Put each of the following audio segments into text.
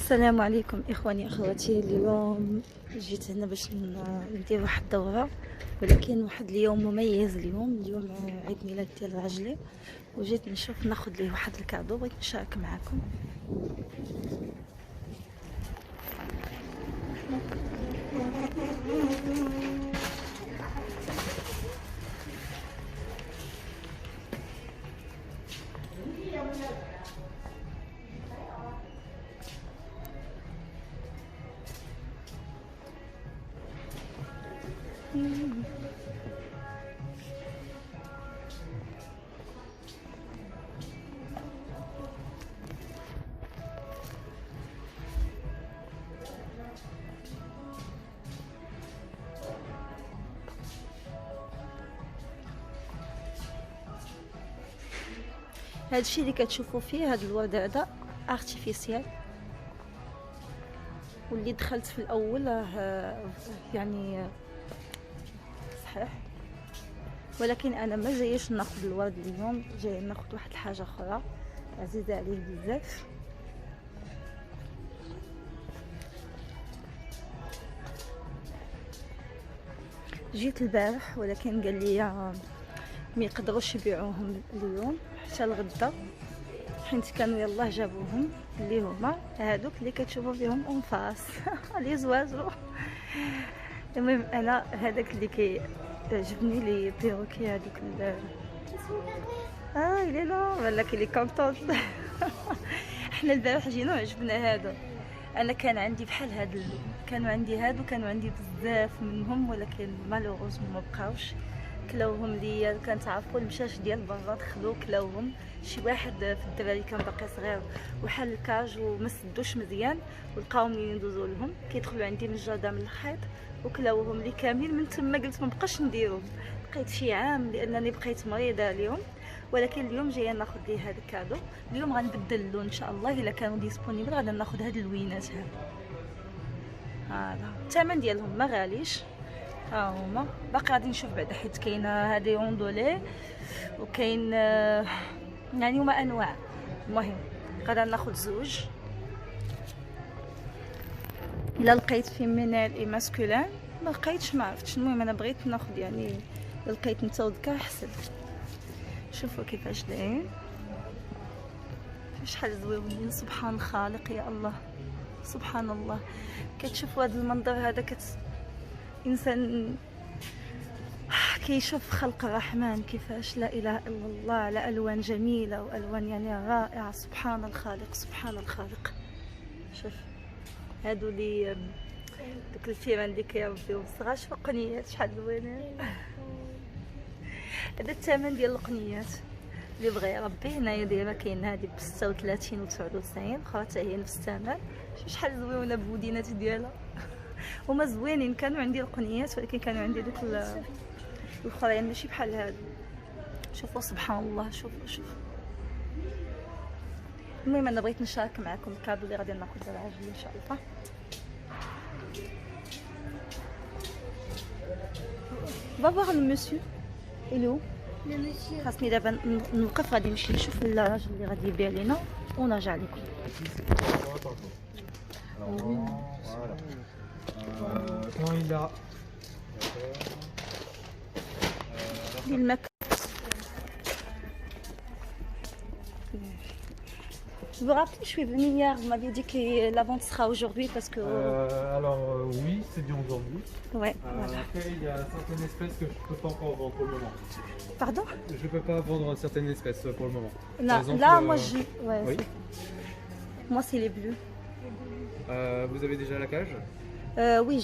السلام عليكم اخواني اخواتي. اليوم جيت هنا باش ندير واحد الدوره، ولكن واحد اليوم مميز. اليوم عيد ميلاد ديال راجلي، وجيت نشوف ناخذ ليه واحد الكادو، بغيت نشارك معكم. هذا الشيء اللي كتشوفوا فيه، هذا الورد هذا ارتيفيسيال، واللي دخلت في الاول يعني صحيح، ولكن انا ما جايش ناخذ الورد اليوم، جاي ناخذ واحد الحاجه اخرى عزيزه عليه بزاف. جيت البارح ولكن قال لي ما يقدروش يبيعوهم اليوم حتى الغدا، حيت كانوا يلاه جابوهم اللي هما هادوك اللي كتشوفوا فيهم اون فاس لي زوازو. المهم انا هذاك اللي كيعجبني لي بيروكي هذوك الي لا بالك اللي كونطونط. حنا البارح جينا وعجبنا هادو. انا كان عندي بحال هاد كانوا عندي هادو، كانوا عندي بزاف منهم، ولكن مالوغوز ما بقاوش. كلاوهم ليا، كنتعرفوا المشاش ديال برا دخلوا كلاوهم. شي واحد في الدراري كان باقي صغير وحال الكاج وما سدوش مزيان، ولقاو منين ندوزو لهم كيدخلوا عندي من الجردة من الحيط وكلاوهم لي كامل. من تما قلت ما بقاش نديرهم، بقيت شي عام لانني بقيت مريضه اليوم. ولكن اليوم جايه ناخذ ليه هذا الكادو. اليوم غنبدل اللون ان شاء الله، الا كانوا ديسپونيبل غادي ناخذ هاد اللوينات هذا. الثمن ديالهم ما غاليش، ها هما. باقي غادي نشوف بعدا، حيت كاينه هادي روندولي وكاين يعني هما انواع. المهم غادي ناخذ زوج، الا لقيت فيمينيل اي ماسكولين، ما لقيتش ما عرفتش. المهم انا بغيت ناخذ يعني لقيت متوضكه احسن. شوفوا كيفاش دايرين، شحال زويونين، سبحان الخالق يا الله، سبحان الله. كتشوفوا هذا المنظر هذا، انسان كيشوف خلق الرحمن كيفاش، لا اله الا الله، على الوان جميله والوان يعني رائعه. سبحان الخالق، سبحان الخالق. شوف هادو لي دوك الفيران اللي كيربيو الصغار، شوف القنيات شحال زوينين. هذا الثمن ديال القنيات اللي بغى يربي. هنايا دايره كاين هذه ب 36 و 99، اخرى حتى هي نفس الثمن. شوف شحال زويونه بودينات ديالها. هما زوينين. كانوا عندي القنيات، ولكن كانوا عندي دوك الاخرين ماشي بحال هادو. شوفوا سبحان الله، شوفوا. المهم انا بغيت نشارك معكم الكادو اللي غادي ناخذ لراجلي ان شاء الله. بابا المسيو الو خاصني دابا نوقف، غادي نمشي نشوف الراجل اللي غادي يبيع لينا ونرجع لكم. Vous vous rappelez, je suis venue hier, vous m'aviez dit que la vente sera aujourd'hui parce que... oui, c'est bien aujourd'hui. Ouais, voilà. Après, il y a certaines espèces que je ne peux pas encore vendre pour le moment. Pardon? Je ne peux pas vendre certaines espèces pour le moment. Non, exemple, là, moi, j'ai... Ouais, oui. Moi, c'est les bleus. Vous avez déjà la cage? Oui,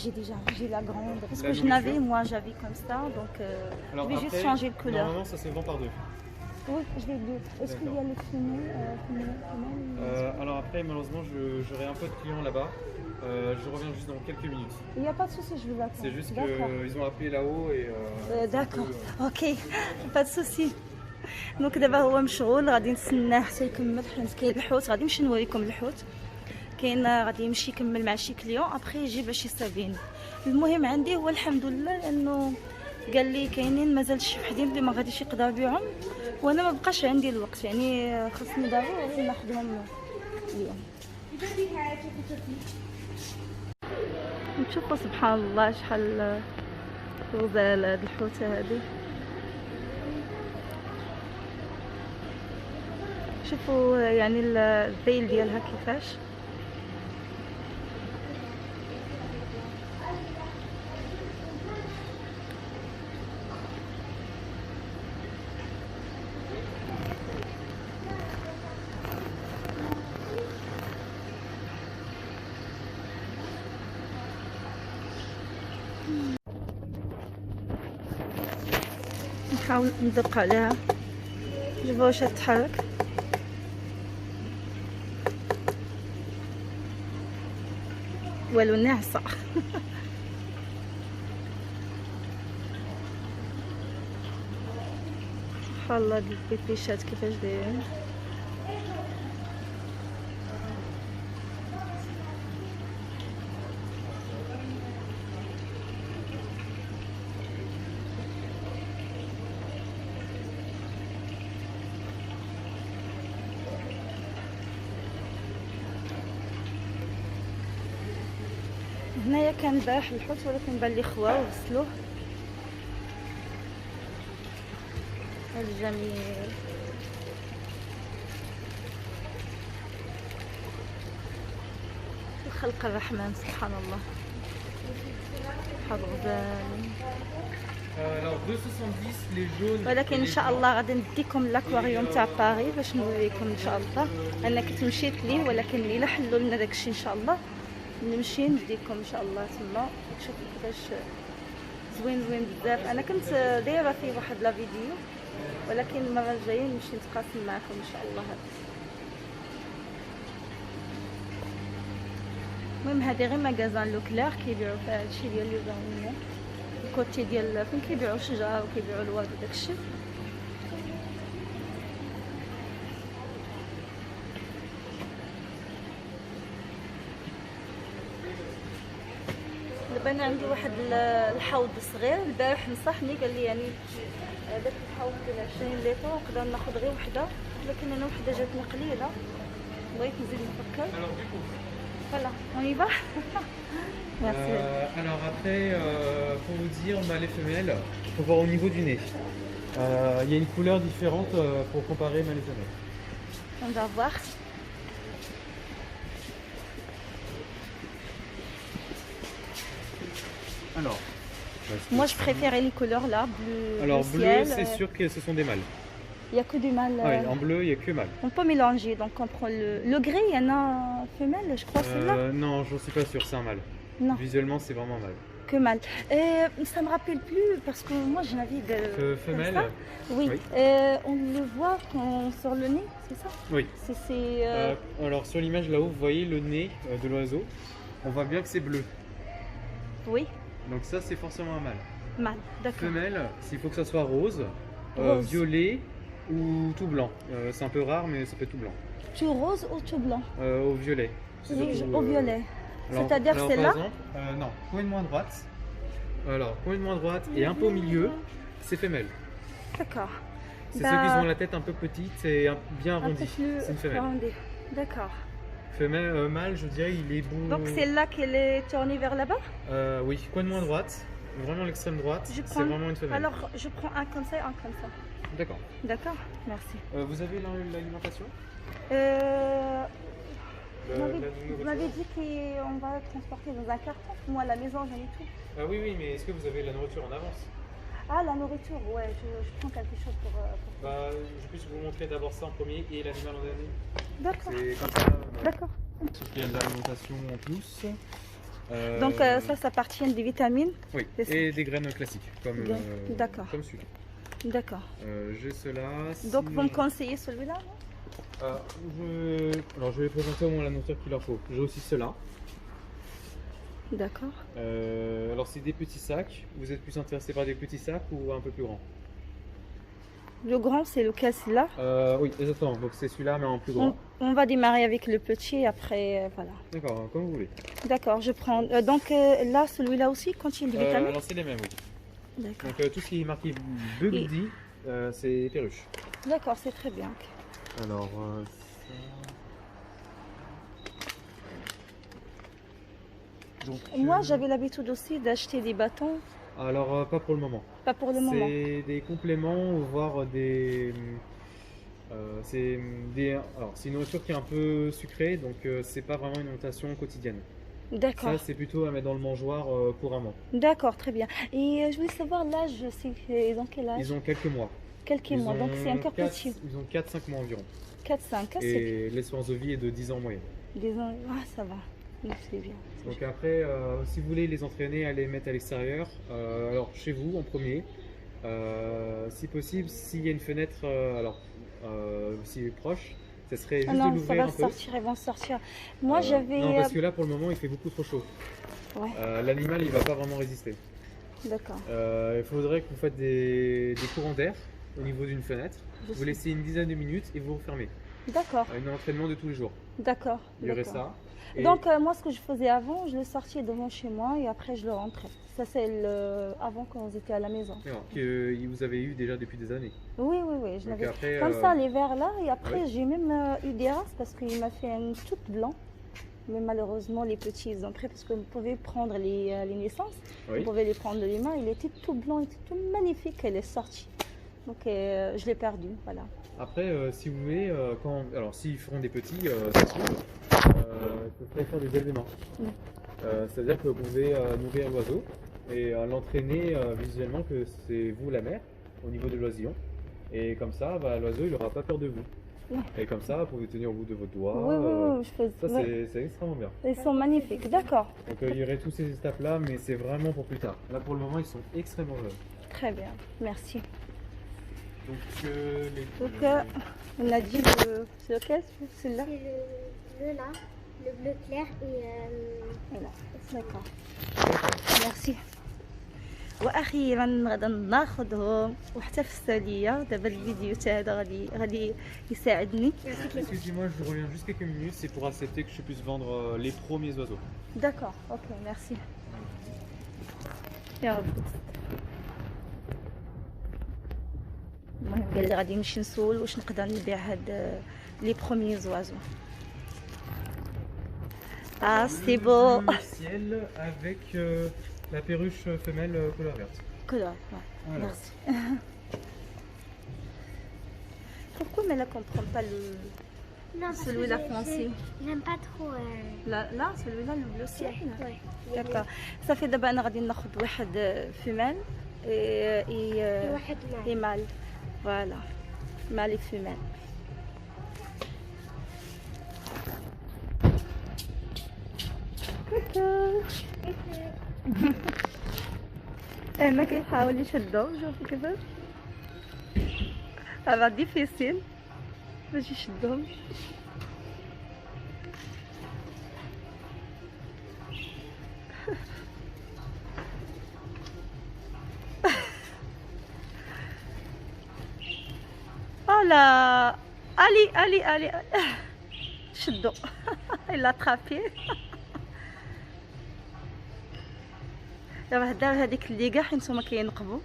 j'ai la grande. Parce que je n'avais, moi, j'avais comme ça, donc Alors, je vais après, juste changer de couleur. Normalement, ça se vend par deux. Oui, je vais deux. Est-ce qu'il y a le femelle, alors après, malheureusement, j'aurai un peu de clients là-bas. Je reviens juste dans quelques minutes. Il n'y a pas de souci, je vous attends. C'est juste qu'ils ont appelé là-haut et... d'accord, ok, pas de souci. دونك دابا هو مشغول، غادي نتسناه حتى يكمل، حيت كاين الحوت. غادي نمشي نوريكم الحوت. كاين غادي يمشي يكمل مع شي كليون، ابخي يجي باش يسافين. المهم عندي هو الحمد لله، لانه قال لي كاينين مازال شي وحدين اللي ما غاديش يقدر يبيعهم، وانا ما بقاش عندي الوقت، يعني خاصني ضروري ناخذهم اليوم. نشوفوا سبحان الله شحال غزالة هاد الحوتة هادي. شوفوا يعني الذيل ديالها كيفاش. نحاول ندق عليها نشوفوا واش تتحرك. والو ناعسة. سبحان الله هاد البيبيشات كيفاش دايرين. هنايا كان البارح الحوت ولكن بان لي خواه وغسلوه. هذا جميل. خلق الرحمن سبحان الله. حظ غزال. Alors 2,70 les jaunes. ولكن ان شاء الله غادي نديكم لاكواريوم تاع باري باش نوريكم ان شاء الله. انا كنت مشيت ليه ولكن الا حلوا لنا داكشي ان شاء الله نمشي نديكم ان شاء الله تما تشوفوا كيفاش زوين بزاف. انا كنت دايره فيه واحد لا فيديو ولكن المره الجايه نمشي نتقاسم معكم ان شاء الله. المهم هذه غير ماغازان لو كلير كيبيعوا فيها هادشي ديال لي زونيون الكوتي ديال فين كيبيعوا الشجر وكيبيعوا الورد وداكشي. دابا انا عندي واحد الحوض صغير. البارح نصحني قال لي يعني داك الحوض ديال 20 لتر نقدر ناخذ غير وحده لكن انا وحده جاتني قليله بغيت نزيد نفكر. Voilà, on y va. Merci. Alors après, pour vous dire, mâle et femelle, il faut voir au niveau du nez. Il y a une couleur différente pour comparer mâle et femelle. On va voir. Alors, moi je préférais les couleurs là, bleu. Alors le bleu, ciel, c'est sûr que ce sont des mâles. Il n'y a que du mâle. Ah oui, en bleu, il n'y a que mâle. On peut mélanger, donc on prend le gris, il y en a femelle, je crois celui-là. Non, j'en suis pas sûr, c'est un mâle. Non, Visuellement, c'est vraiment mâle. que mâle. Ça me rappelle plus parce que moi je navigue. Femelle comme ça. Oui. Oui. On le voit sur le nez, c'est ça? Oui. C'est. Alors sur l'image là-haut, vous voyez le nez de l'oiseau. On voit bien que c'est bleu. Oui, Donc ça, c'est forcément un mâle. mâle, d'accord. Femelle, il faut que ça soit rose, Rose. violet ou tout blanc. C'est un peu rare, mais ça fait tout blanc. Tout rose ou tout blanc? Au violet. C'est surtout, Au violet. alors- C'est-à-dire alors, c'est par là? exemple, non, complètement à droite. Alors, complètement à droite et un peu au milieu, c'est femelle. D'accord. C'est Bah, ceux qui ont la tête un peu petite et bien Un peu arrondie. plus C'est une femelle. arrondi. D'accord. Femelle, mâle, je dirais, il est beau. Donc c'est là qu'elle est tournée vers là-bas? Oui, complètement à droite. Vraiment l'extrême droite. Je C'est prends- vraiment une femelle. Alors je prends un comme ça et un comme ça. D'accord. D'accord? Merci. Vous avez l'alimentation Euh, La- vous m'avez- la vous nourriture m'avez dit qu'on va transporter dans un carton. Moi à la maison j'en ai tout. Ah oui, oui, mais est-ce que vous avez la nourriture en avance? Ah la nourriture, ouais, je prends quelque chose pour... Bah, je peux vous montrer d'abord ça en premier et l'animal en dernier. D'accord, C'est comme ça. d'accord. Sauf qu'il y a de l'alimentation en plus. Donc ça appartient des vitamines. Oui, c'est ça. et des graines classiques, comme, D'accord. comme celui-là. D'accord. J'ai cela. Donc vous me sinon- conseillez celui-là? Non? Alors je vais présenter au moins la nourriture qu'il leur faut. J'ai aussi cela. D'accord. Alors c'est des petits sacs. Vous êtes plus intéressé par des petits sacs ou un peu plus grands? Le grand c'est lequel, c'est là? Oui, exactement. Donc c'est celui-là mais en plus grand. On va démarrer avec le petit, après voilà. D'accord, comme vous voulez. D'accord, je prends. Donc là, celui-là aussi contient des vitamines? Alors c'est les mêmes, oui. D'accord. Donc tout ce qui est marqué Bugdi, c'est perruche. D'accord, c'est très bien. Alors Donc, Moi, j'avais l'habitude aussi d'acheter des bâtons, alors, pas pour le moment. pas pour le moment. C'est des compléments ou voire des. Alors, c'est une nourriture qui est un peu sucrée, donc c'est pas vraiment une alimentation quotidienne. D'accord, Ça, c'est plutôt à mettre dans le mangeoire couramment. d'accord, très bien. Et je voulais savoir l'âge, ils ont quel âge? Ils ont quelques mois. Quelques Ils mois, donc c'est ont encore petit. Ils ont 4-5 mois environ. 4-5, c'est Et l'espérance de vie est de 10 ans en moyenne. des ans. Ah, ça va. Donc, c'est bien. Donc après, si vous voulez les entraîner à les mettre à l'extérieur, alors chez vous en premier, si possible, s'il y a une fenêtre, si proche, ça serait juste Ah de non, ça l'ouvrir va un peu. sortir, ils vont sortir. Moi, j'avais. Non, parce que là pour le moment il fait beaucoup trop chaud. Ouais, L'animal il va pas vraiment résister. d'accord. Il faudrait que vous faites des courants d'air au niveau d'une fenêtre. Je Vous sais. laissez une dizaine de minutes et vous refermez. D'accord, Un entraînement de tous les jours. d'accord. Il y aurait d'accord. ça. Et Donc, moi, ce que je faisais avant, je le sortais devant chez moi et après, je le rentrais. Ça, c'est avant quand on était à la maison. non, que vous avez eu déjà depuis des années. Oui, oui, oui, je Donc l'avais. après, Comme ça, les verres là, et après, ouais. j'ai même eu des races parce qu'il m'a fait une toute blanc. Mais malheureusement, les petits, ils ont pris parce que vous pouvez prendre les naissances, oui. vous pouvez les prendre de les mains. Il était tout blanc, il était tout magnifique, elle est sortie. Donc, je l'ai perdu, voilà. Après, si vous voulez, alors s'ils feront des petits, ça se trouve, il faudrait faire des éléments. Mm. C'est-à-dire que vous pouvez nourrir l'oiseau et l'entraîner visuellement que c'est vous la mère au niveau de l'oisillon. Et comme ça, l'oiseau il n'aura pas peur de vous. Ouais. Et comme ça, vous pouvez tenir au bout de votre doigt. Oui, oui, oui, je fais. Ça, ouais. c'est extrêmement bien. Ils sont magnifiques, d'accord. Donc il y aurait toutes ces étapes-là, mais c'est vraiment pour plus tard. Là, pour le moment, ils sont extrêmement jeunes. Très bien, merci. Donc, Donc, on a dit c'est lequel celui-là? C'est le bleu là, le bleu clair et Voilà, d'accord. ميرسي. واخيرا غادا ناخذهم وحتى في الساليه دابا الفيديو تاع هذا غادي يساعدني. Excusez-moi, je reviens juste quelques minutes, c'est pour accepter que je puisse vendre les premiers oiseaux. داكور اوكي ميرسي يا رب. المهم قال لي غادي نمشي نسول واش نقدر نبيع هاد لي بروميي زوازو. Ah, c'est beau. Le ciel avec la perruche femelle couleur verte. Couleur, ouais. Voilà. Merci. Pourquoi mais là qu'on prend pas le non, parce celui-là que foncé? j'aime pas trop. là celui-là le bleu ciel. Ouais. D'accord. صافي دابا انا غادي ناخذ واحد فيمال واحد et معي. mâle. Voilà. Mâle et femelle. انا كيحاول يشدو شوفوا كيفاش هذا ديفيسيل باش يشدهم. Voilà. Allez. شدو. Il l'a attrapé. دابا دار هذيك اللي كاع حيت نتوما كينقبوا.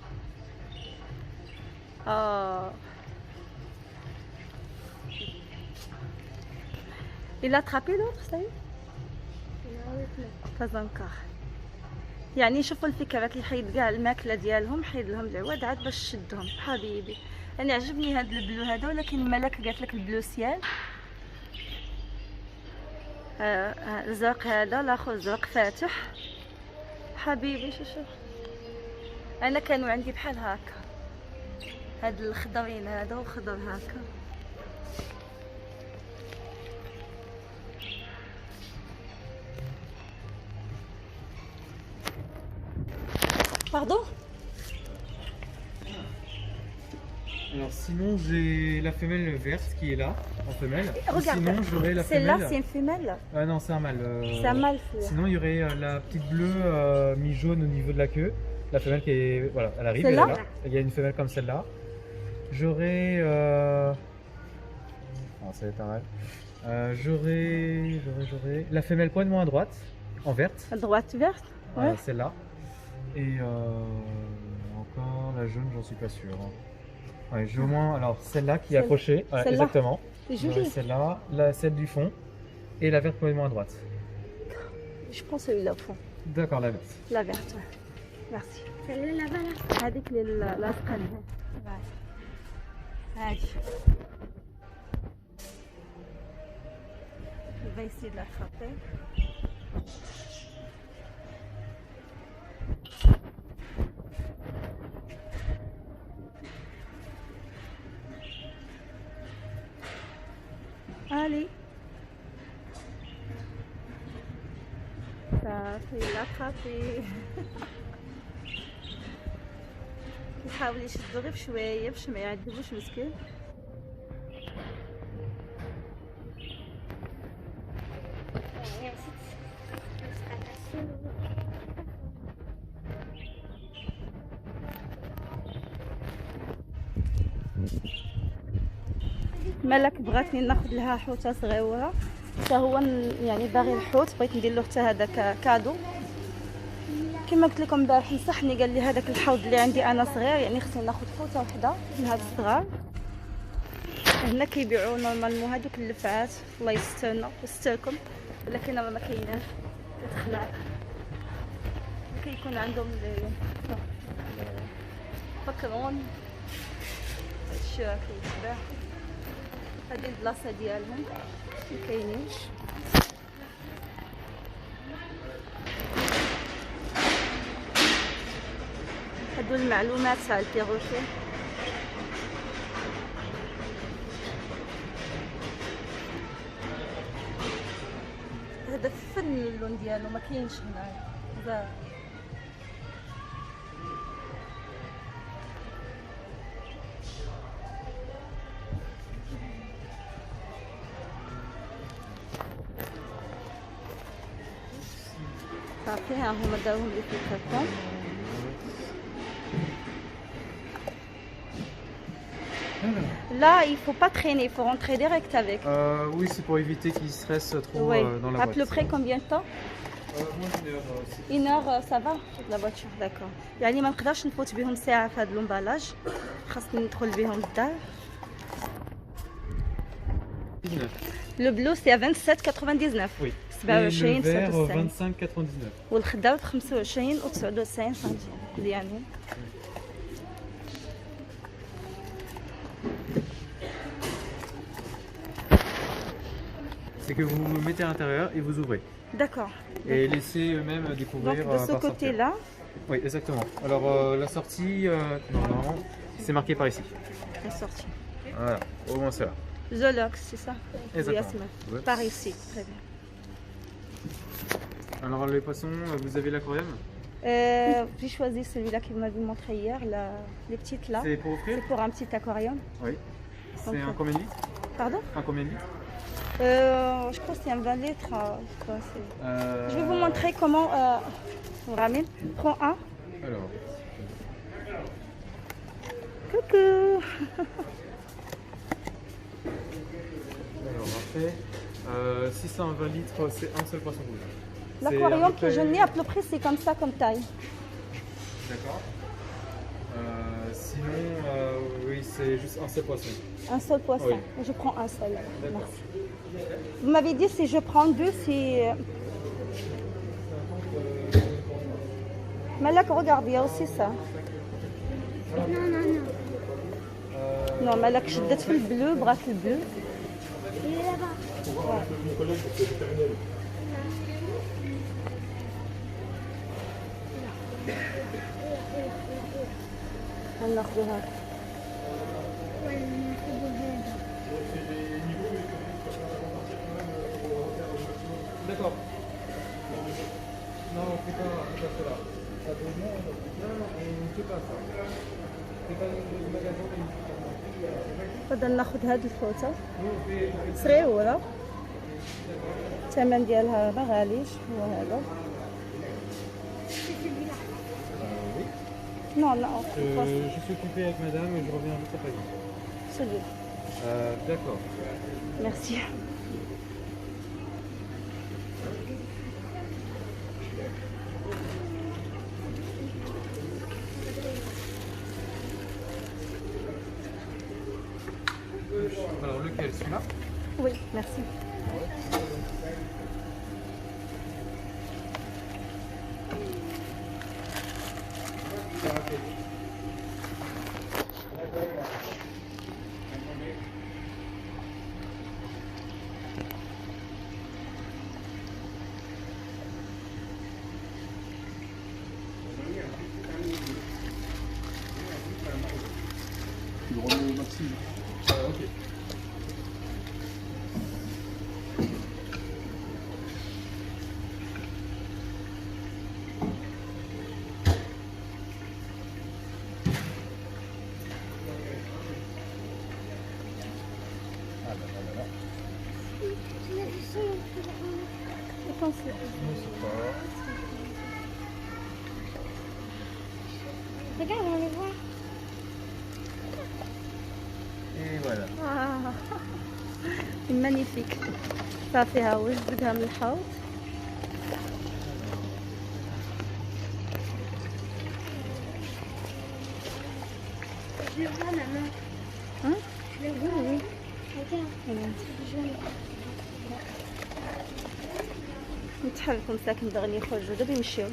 Il a attrapé l'autre, ça y est? Pas encore. يعني شوفوا الفكرة كيحيد كاع الماكلة ديالهم، حيد لهم العواد عاد باش شدهم حبيبي. انا عجبني هذا البلو هذا ولكن الملك قالت لك البلو سيال. الزرق هذا الاخر زرق فاتح حبيبي. شوف انا كانوا عندي بحال هكا هاد الخضرين هذا وخضر هكا. Pardon? Alors sinon j'ai la femelle verte qui est là, en femelle. Ou Regarde, sinon j'aurais la celle-là femelle. c'est une femelle. Ah non, c'est un mâle. C'est un mâle celui-là. Sinon il y aurait la petite bleue mi-jaune au niveau de la queue. La femelle qui est... Voilà, elle arrive, elle est Celle-là là. Il y a une femelle comme celle-là. J'aurais... Non, ça va être un mâle. J'aurais la femelle pointe-moi à droite, en verte. À droite verte? Voilà, Ouais. celle-là. Et encore la jaune, j'en suis pas sûr. Ouais, j'ai au moins alors celle-là qui est Celle- accrochée, ouais, celle-là. exactement. C'est J'aurais joli. celle-là, celle du fond et la verte complètement à droite. Je prends celui-là au fond. D'accord, la verte. لا verte. Merci. Celle-là là-bas là. هذيك اللي لاصقة لها. هادي. On va essayer de l'attraper. Allez. Ça fait l'attraper. كيحاول يشدو غير بشويه باش ما يعذبوش مسكين. مالك بغاتني ناخذ لها حوته صغيره حتى هو يعني باغي الحوت، بغيت ندير له حتى هذاك كادو. كما قلت لكم امبارح نصحني قال لي هذاك الحوض اللي عندي انا صغير، يعني خصني ناخذ حوته وحده من هاد الصغار. هنا كيبيعوا نورمالمون هادوك اللفعات، الله يسترنا يستركم، ولكن ما كايناش كتخلع. كيكون عندهم فكرون هادشي راه كيتباع. هادي البلاصه ديالهم مكاينينش. هادو المعلومات تاع البيروشي. هذا فن اللون ديالو ما كاينش هنايا. صافي ها هما داوهم لي في الكرتون. Là, il faut pas traîner, il faut rentrer direct avec. Oui, c'est pour éviter qu'ils stressent trop Oui. dans la À boîte. peu près combien de temps? Moins d'une heure. Une heure, ça va la voiture, d'accord. يعني ما نقدرش نفوت بهم ساعة في هذا الامبالاج، خاصني ندخل بهم للدار. 19. لو بلو سي 27.99. Oui. 27 Et le vert, 99 25,99. والخضر ب 25 و 99 سنتيم يعني. C'est que vous vous mettez à l'intérieur et vous ouvrez. D'accord. Et laissez eux-mêmes Donc découvrir de ce par sortir. côté-là, Oui, exactement. Alors la sortie, non, c'est marqué par ici. la sortie. Voilà, au moins c'est là. Zolox, c'est ça? Exactement. Yasmin. Ouais. Par ici, très bien. Alors les poissons, vous avez l'aquarium? J'ai choisi celui-là que vous m'avez montré hier, les petites là. C'est pour offrir? C'est pour un petit aquarium. Oui. C'est Donc, un combien de litres? Pardon? Un combien de litres? Je crois que c'est un 20 litres. Je crois, je vais vous montrer comment on ramène. Prends un. Alors. Coucou. Alors après, si c'est un 20 litres, c'est un seul poisson rouge. L'aquarium C'est que à peu je près- n'ai à peu près c'est comme ça comme taille. D'accord. Sinon, oui, c'est juste un seul poisson. Un seul poisson. Oui. Je prends un seul. D'accord. Merci. Vous m'avez dit si je prends deux, c'est... Mais là, regarde, il y a aussi ça. Non, non, non. Non, mais là, je suis le bleu, bras le bleu. Il est là-bas. هناخدو هذا. ولا ناخذ هذا. D'accord. Non, on fait pas cela. Ça peut non, on ne fait pas ça. C'est pas le magasin. تفضل ناخذ هاد الفوطه Nous, on fait صغيره، الثمن ديالها ما غاليش، هو هذا. oui. Non, non, Je suis occupé avec madame et je reviens juste après. celui-là. D'accord. Merci. Alors lequel? Celui-là? Oui, merci. Regarde, on les voit. Et voilà. مانيفيك. صافي ها هو جبدها من الحوض. Je le vois, maman. Hein? Je le vois, oui. Regarde. Jaune. نتحركوا مساكن باغيين يخرجوا دابا يمشيو.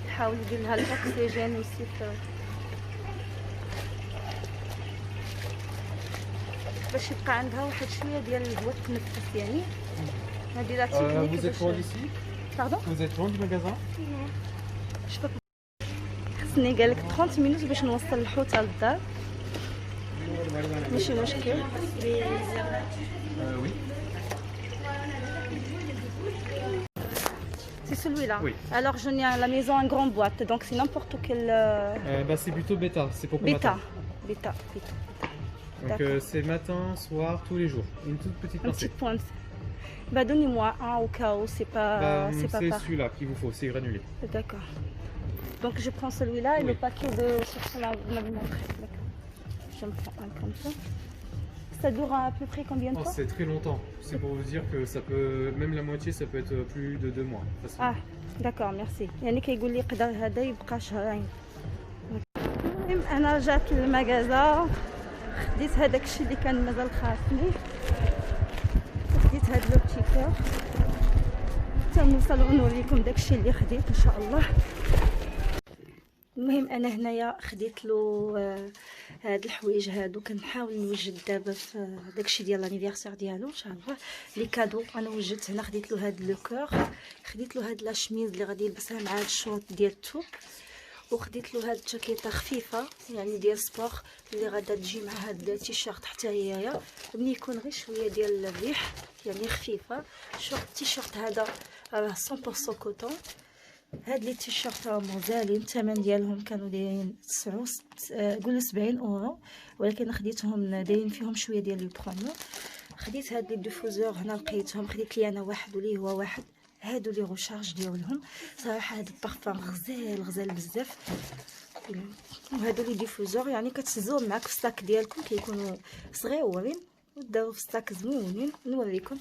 حاول يدير لها الاكسجين ويسيف باش يبقى عندها واحد شويه ديال الهواء تتنفس يعني. هذه لا تكنيك Vous êtes loin d'ici? باردون. Vous êtes loin du magasin? خصني قالك 30 مينوت باش نوصل الحوته للدار. ماشي مشكل. Oui. C'est celui-là. Oui. Alors je n'ai à la maison un grand boîte, donc c'est n'importe quel Bah, c'est plutôt bêta, c'est pour bêta. matin. Bêta. Donc D'accord. c'est matin, soir, tous les jours. Une toute petite Un petit pincée. pointe. Bah donnez-moi un au cas où c'est pas C'est par. celui-là qu'il vous faut, c'est granulé. D'accord. Donc je prends celui-là et Oui. le paquet de chercher la montrer. D'accord. Je me prends un comme ça. Ça dure à peu près combien de Oh, temps? c'est très longtemps. C'est pour vous dire que ça peut, même la moitié, ça peut être plus de 2 mois. facilement. اه داكور ميرسي. يعني كيقول لي يقدر هذا يبقى شهرين. المهم انا رجعت للمغازا خديت هذاك الشيء اللي كان مازال خاصني خديت هاد لو بتي كور حتى نوصل ونوريكم داك الشيء اللي خديت ان شاء الله. المهم انا هنايا خديت له هاد الحوايج هادو كنحاول نوجد دابا في داكشي ديال لانيفرسير ديالو ان شاء الله لي كادو. انا وجدت هنا خديت له هاد لو كور، خديت له هاد لا شميز اللي غادي يلبسها مع هاد الشورت ديال التوب، وخديت له هاد الجاكيطه خفيفه يعني ديال سبور اللي غادا تجي مع هاد التيشيرت حتى هيايا ملي يكون غير شويه ديال الريح يعني خفيفه. شورت التيشيرت هذا راه 100% كوتون. هاد لي تيشيرت راهم غزالين، الثمن ديالهم كانوا دايرين 70 اورو، ولكن خديتهم دايرين فيهم شويه ديال لو برومو. خديت هاد لي ديفوزور هنا لقيتهم، خديت لي انا واحد وليه هو واحد. هادو لي غوشارج ديالهم صراحه هاد البارفان غزال بزاف. وهادو لي ديفوزور يعني كتهزوهم معاك في الساك ديالكم، كيكونوا صغيورين وداو في الساك زوينين. نوريكم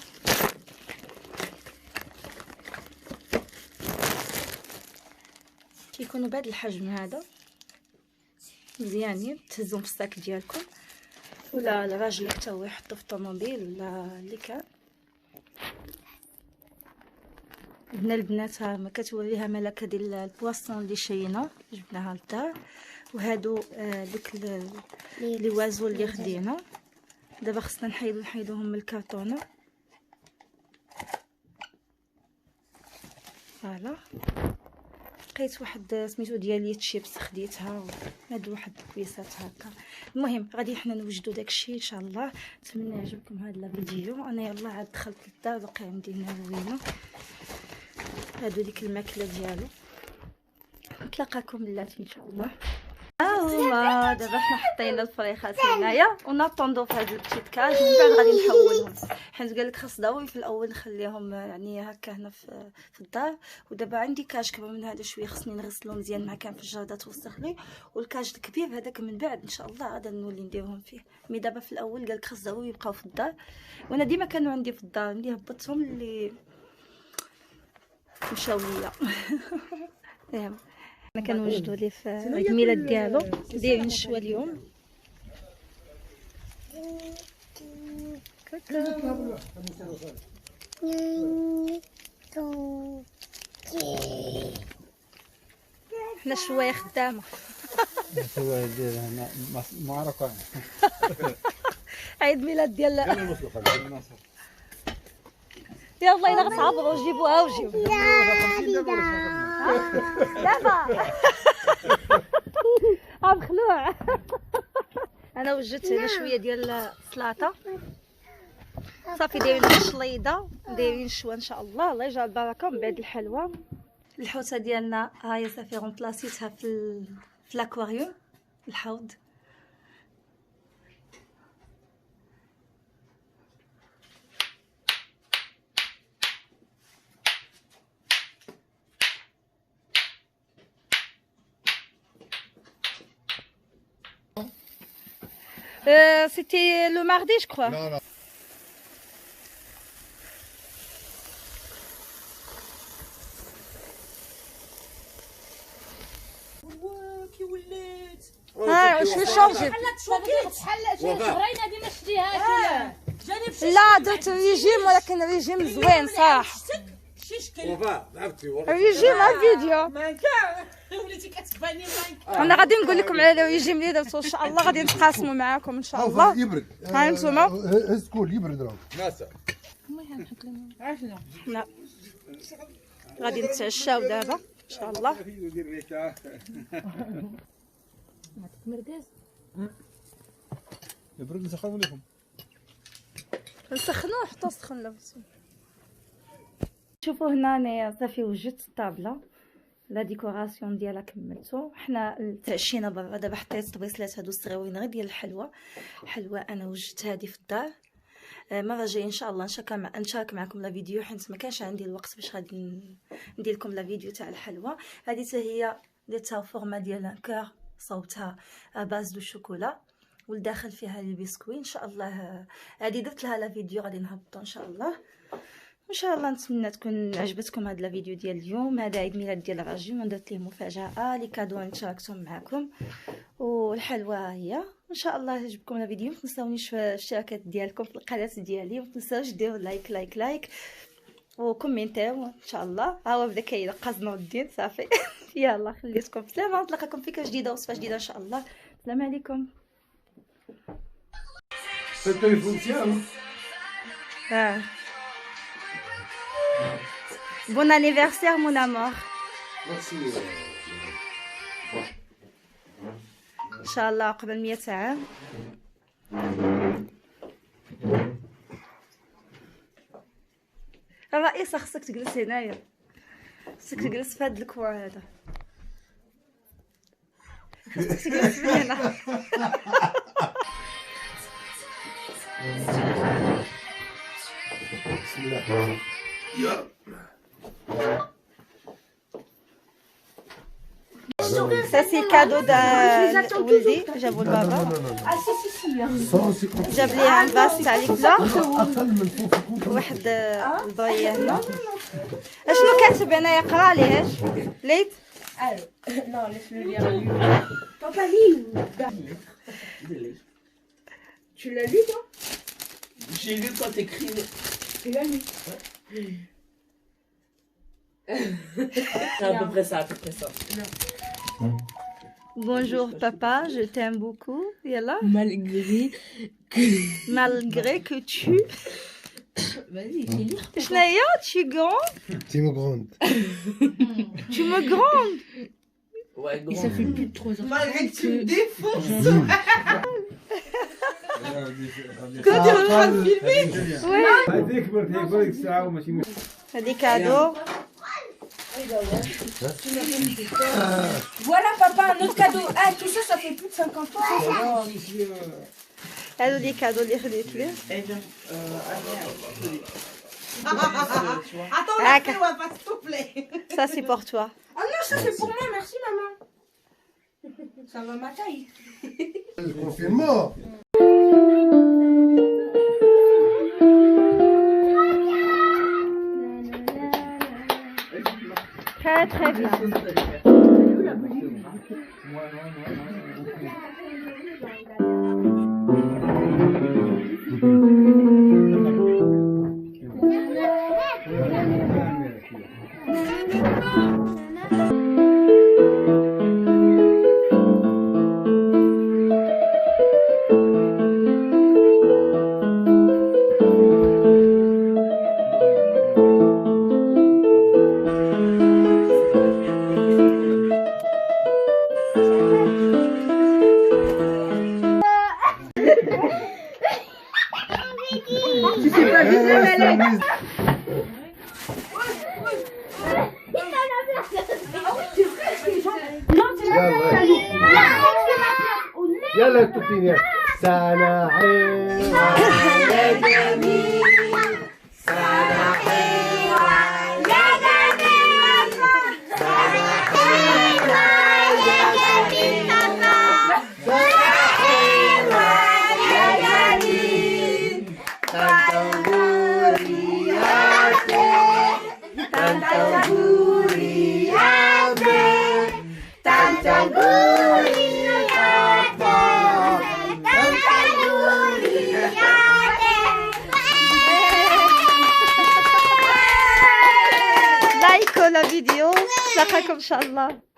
كيكونوا بهذا الحجم هذا مزيانين، تهزهم في الساك ديالكم ولا الراجل حتى هو يحطو في الطوموبيل ولا اللي كان. هنا البنات ما كتوريها ملكه ديال البواسون اللي شينا جبناها للدار، وهادو دوك لي وازو اللي خدينا. دابا خصنا نحيدوهم من الكرتونه. فوالا لقيت واحد سميتو ديال الشيبس خديتها، هادو واحد الكويسات هكا. المهم غادي حنا نوجدوا داكشي ان شاء الله. نتمنى يعجبكم هاد الفيديو. انا يلا عاد دخلت للدار باقي عندي هنا روينه هادو ديك الماكله ديالو. نتلاقاكم اللاتي ان شاء الله. هما دابا حنا حطينا الفريخات هنايا وناطوندو في هاد البتيت كاج، من بعد غادي نحولهم حيت قالك خاص ضروري في الاول نخليهم يعني هكا هنا في الدار. ودابا عندي كاج كبر من هذا شويه خصني نغسلو مزيان مع كان في الجرده توسخ لي، والكاج الكبير هذاك من بعد ان شاء الله غادا نولي نديرهم فيه. مي دابا في الاول قالك خاص ضروري يبقاو في الدار، وانا ديما كانوا عندي في الدار ملي هبطتهم اللي مشاو ليا. المهم ما كنوجدوا ليه في عيد الميلاد ديالو دايرين الشوا اليوم. حنا شويه خدامه. هو معركة عيد ميلاد ديال يلا الا غتعبروا جيبوها وجيبوا دابا عم خلوع. انا وجدت هنا شويه ديال السلطه صافي، دايرين الشليضه دايرين شويه ان شاء الله. الله يجعل البركه. من بعد الحلوى الحوته ديالنا ها هي صافي غنبلاصيتها في الاكواريوم الحوض. C'était le mardi, je crois. Non, non. شو شونجي لا درت ريجيم، ولكن ريجيم زوين صح. ريجيم على الفيديو. انا غادي نقول لكم على الريجيم اللي درتو ان شاء الله، غادي نتقاسموا معاكم ان شاء الله. يبرد. ها انتوما هز كول يبرد راه. لا غادي نتعشاو دابا ان شاء الله. يبرد نسخنوا لكم. نسخنوه حتى سخن لبسو. شوفوا هنا انايا صافي وجدت الطابله، لا ديكوراسيون ديالها كملتو. حنا تعشينا برا، دابا حطيت الطبيصلات هادو الصغيورين غير ديال الحلوى. حلوى انا وجدت هذه في الدار. المره الجايه ان شاء الله نشارك معكم لا فيديو، حيت ما كانش عندي الوقت باش غادي ندير لكم لا فيديو تاع الحلوى. هذه حتى هي درتها فورما ديال كور، صوتها باز دو شوكولا، والداخل فيها لي بسكوي ان شاء الله. هذه درت لها لا فيديو غادي نهبطو ان شاء الله. ان شاء الله نتمنى تكون عجبتكم هاد لا فيديو ديال اليوم. هذا عيد ميلاد ديال راجل ودرت ليه مفاجاه، لي كادو نشاركتهم معكم، والحلوى هي. ان شاء الله يعجبكم لا فيديو. متنساونيش في الاشتراكات ديالكم في القناه ديالي، ومتنساوش ديروا لايك وكومنتيو ان شاء الله. ها هو بدا كيرقص نور الدين صافي. يلا خليتكم بسلامه، نتلاقاكم فكره جديده وصفه جديده ان شاء الله. السلام عليكم. Bon anniversaire mon amour. ان شاء الله قبل 100 عام. الرئيسة خصك تجلس هنايا، خصك تجلس في هاد الكوار هذا، خصك تجلس من هنا. بسم الله. Ça c'est cadeau de ولدي جابوا لبابا، جاب لي ان فاس تاع لي كلا، واحد البريه هنا. اشنو كاتب هنا يقرا ليش ليت؟ Non, laisse-le lire. Papa, lis. Tu l'as lu, toi? J'ai lu quand t'écrivais. Tu l'as lu. C'est à peu près ça, à peu près ça. Bonjour papa, je t'aime beaucoup. Yalla. Malgré que tu. Vas-y, fais lire. Chnaya, tu es grand. Tu me grondes. Tu me grondes. Ouais, Et ça fait plus de 3 ans. Malgré que tu me défonces. Quand tu es en train de filmer. Ouais. Des cadeaux. Voilà, papa, un autre cadeau. Ah, tout ça, ça fait plus de 50 ans. هادو دي كادو اللي خديت ليه. Eh bien, Attends, Ah, on va pas, s'il te plaît. Ça c'est pour toi. Ah non, ça c'est pour moi, merci maman. Ça va ma taille. Le confinement. Très très bien. يلا التوبين يلا سنة حلوة يا جميل سنة حلوة يا جميل سنة حلوة يا جميل سنة حلوة يا جميل لايكوا la vidéo. نلقاكم ان شاء الله.